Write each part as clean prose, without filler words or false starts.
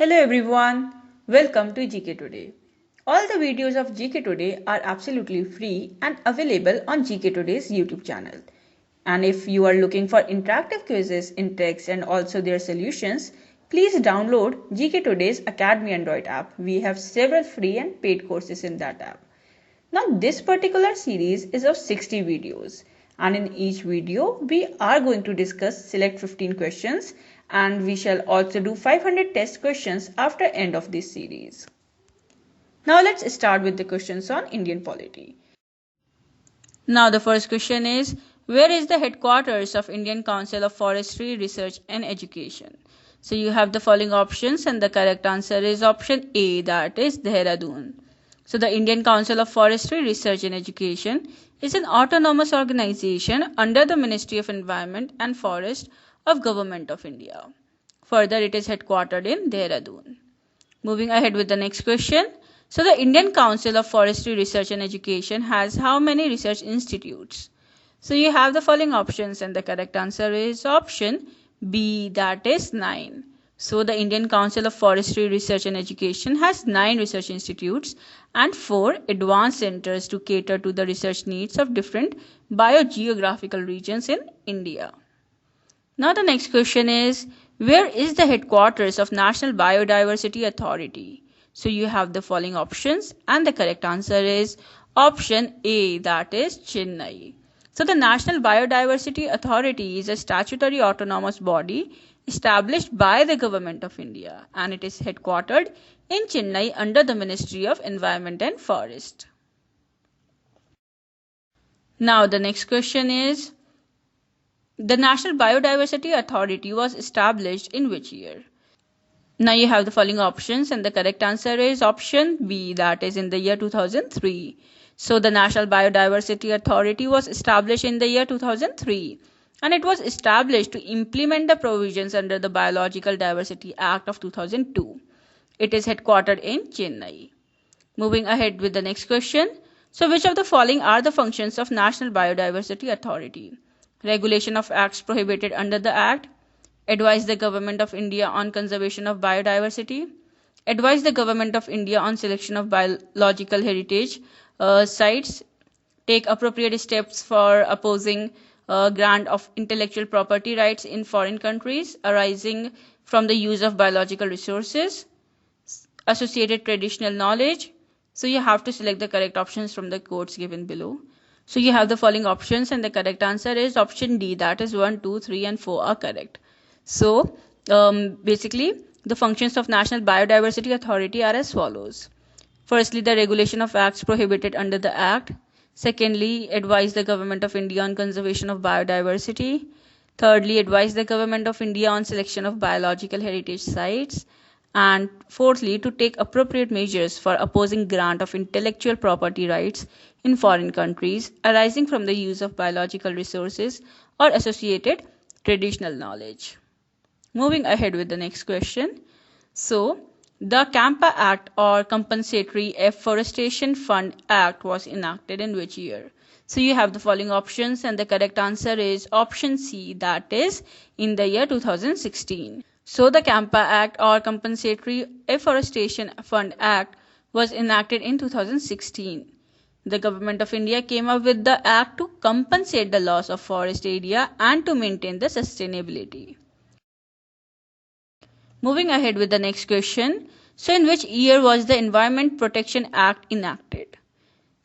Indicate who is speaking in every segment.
Speaker 1: Hello everyone, welcome to GK Today. All the videos of GK Today are absolutely free and available on GK Today's YouTube channel. And if you are looking for interactive quizzes in text and also their solutions, please download GK Today's Academy Android app. We have several free and paid courses in that app. Now this particular series is of 60 videos and in each video we are going to discuss select 15 questions and we shall also do 500 test questions after end of this series. Now let's start with the questions on Indian polity. Now the first question is, where is the headquarters of Indian Council of Forestry Research and Education? So you have the following options and the correct answer is option A, that is Dehradun. So the Indian Council of Forestry Research and Education is an autonomous organization under the Ministry of Environment and Forest of Government of India. Further, it is headquartered in Dehradun. Moving ahead with the next question. So the Indian Council of Forestry Research and Education has how many research institutes? So you have the following options and the correct answer is option B, that is 9. So the Indian Council of Forestry Research and Education has 9 research institutes and 4 advanced centers to cater to the research needs of different biogeographical regions in India. Now the next question is, where is the headquarters of National Biodiversity Authority? So you have the following options and the correct answer is option A, that is Chennai. So the National Biodiversity Authority is a statutory autonomous body established by the Government of India and it is headquartered in Chennai under the Ministry of Environment and Forest. Now the next question is, the National Biodiversity Authority was established in which year? Now you have the following options and the correct answer is option B, that is in the year 2003. So the National Biodiversity Authority was established in the year 2003 and it was established to implement the provisions under the Biological Diversity Act of 2002. It is headquartered in Chennai. Moving ahead with the next question. So which of the following are the functions of National Biodiversity Authority? Regulation of acts prohibited under the Act, advise the Government of India on conservation of biodiversity, advise the Government of India on selection of biological heritage sites, take appropriate steps for opposing grant of intellectual property rights in foreign countries arising from the use of biological resources, associated traditional knowledge. So you have to select the correct options from the quotes given below. So you have the following options and the correct answer is option D, that is 1, 2, 3 and 4 are correct. So basically the functions of National Biodiversity Authority are as follows. Firstly, the regulation of acts prohibited under the Act. Secondly, advise the Government of India on conservation of biodiversity. Thirdly, advise the Government of India on selection of biological heritage sites. And fourthly, to take appropriate measures for opposing grant of intellectual property rights in foreign countries arising from the use of biological resources or associated traditional knowledge. Moving ahead with the next question. So, the Campa Act or Compensatory Afforestation Fund Act was enacted in which year? So you have the following options and the correct answer is option C, that is in the year 2016. So the Campa Act or Compensatory Afforestation Fund Act was enacted in 2016. The Government of India came up with the act to compensate the loss of forest area and to maintain the sustainability. Moving ahead with the next question. So in which year was the Environment Protection Act enacted?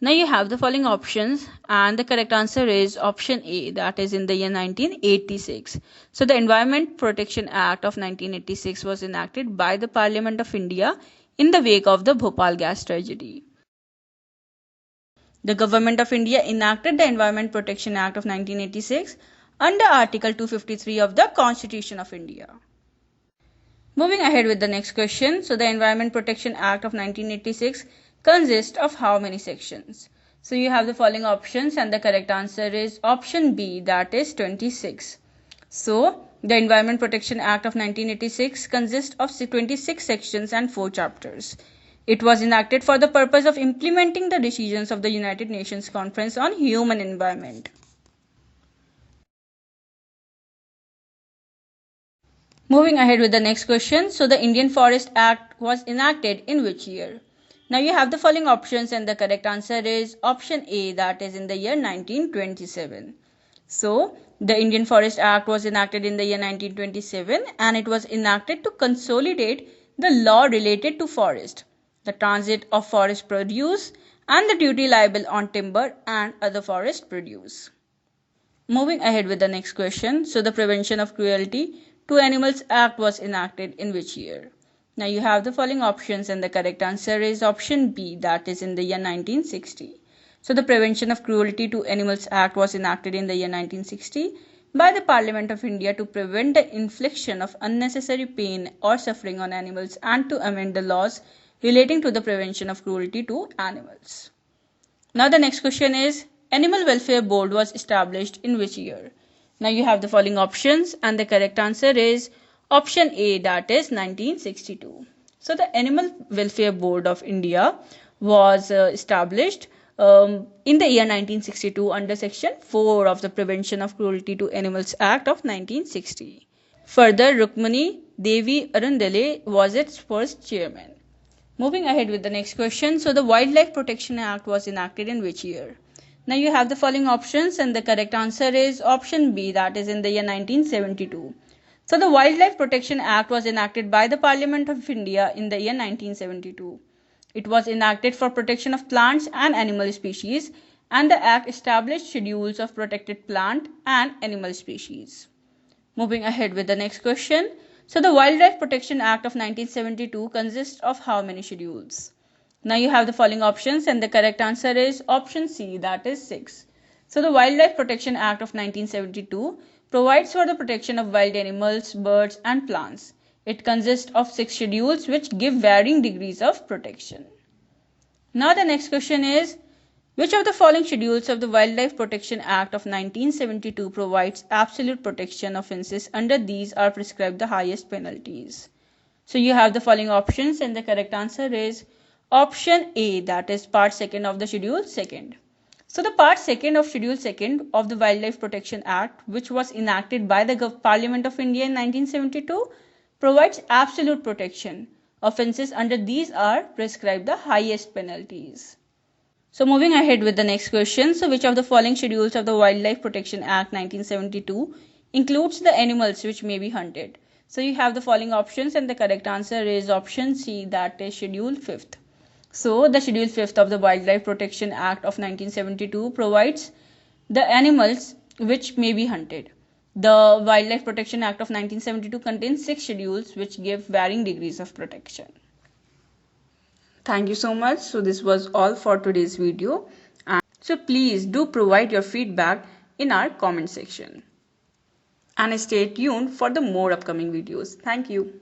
Speaker 1: Now you have the following options and the correct answer is option A, that is in the year 1986. So the Environment Protection Act of 1986 was enacted by the Parliament of India in the wake of the Bhopal gas tragedy. The Government of India enacted the Environment Protection Act of 1986 under Article 253 of the Constitution of India. Moving ahead with the next question. So the Environment Protection Act of 1986 consists of how many sections? So you have the following options and the correct answer is option B, that is 26. So the Environment Protection Act of 1986 consists of 26 sections and 4 chapters. It was enacted for the purpose of implementing the decisions of the United Nations Conference on Human Environment. Moving ahead with the next question. So the Indian Forest Act was enacted in which year? Now you have the following options and the correct answer is option A, that is in the year 1927. So the Indian Forest Act was enacted in the year 1927 and it was enacted to consolidate the law related to forest, the transit of forest produce and the duty liable on timber and other forest produce. Moving ahead with the next question. So the Prevention of Cruelty to Animals Act was enacted in which year? Now you have the following options and the correct answer is option B, that is in the year 1960. So the Prevention of Cruelty to Animals Act was enacted in the year 1960 by the Parliament of India to prevent the infliction of unnecessary pain or suffering on animals and to amend the laws relating to the prevention of cruelty to animals. Now the next question is, Animal Welfare Board was established in which year? Now you have the following options and the correct answer is option A, that is 1962. So the Animal Welfare Board of India was established in the year 1962 under section 4 of the Prevention of Cruelty to Animals Act of 1960. Further, Rukmani Devi Arundale was its first chairman. Moving ahead with the next question. So the Wildlife Protection Act was enacted in which year? Now you have the following options and the correct answer is option B, that is in the year 1972. So the Wildlife Protection Act was enacted by the Parliament of India in the year 1972. It was enacted for protection of plants and animal species and the act established schedules of protected plant and animal species. Moving ahead with the next question. So the Wildlife Protection Act of 1972 consists of how many schedules? Now you have the following options and the correct answer is option C, that is 6. So the Wildlife Protection Act of 1972 provides for the protection of wild animals, birds and plants. It consists of 6 schedules which give varying degrees of protection. Now the next question is, which of the following schedules of the Wildlife Protection Act of 1972 provides absolute protection? Offences under these are prescribed the highest penalties. So you have the following options and the correct answer is option A, that is part 2nd of the schedule 2nd. So the part 2nd of schedule 2nd of the Wildlife Protection Act, which was enacted by the Parliament of India in 1972, provides absolute protection. Offences under these are prescribed the highest penalties. So moving ahead with the next question. So which of the following schedules of the Wildlife Protection Act 1972 includes the animals which may be hunted? So you have the following options and the correct answer is option C, that is schedule 5th. So the schedule 5th of the Wildlife Protection Act of 1972 provides the animals which may be hunted. The Wildlife Protection Act of 1972 contains 6 schedules which give varying degrees of protection. Thank you so much. So this was all for today's video. And so please do provide your feedback in our comment section. And stay tuned for the more upcoming videos. Thank you.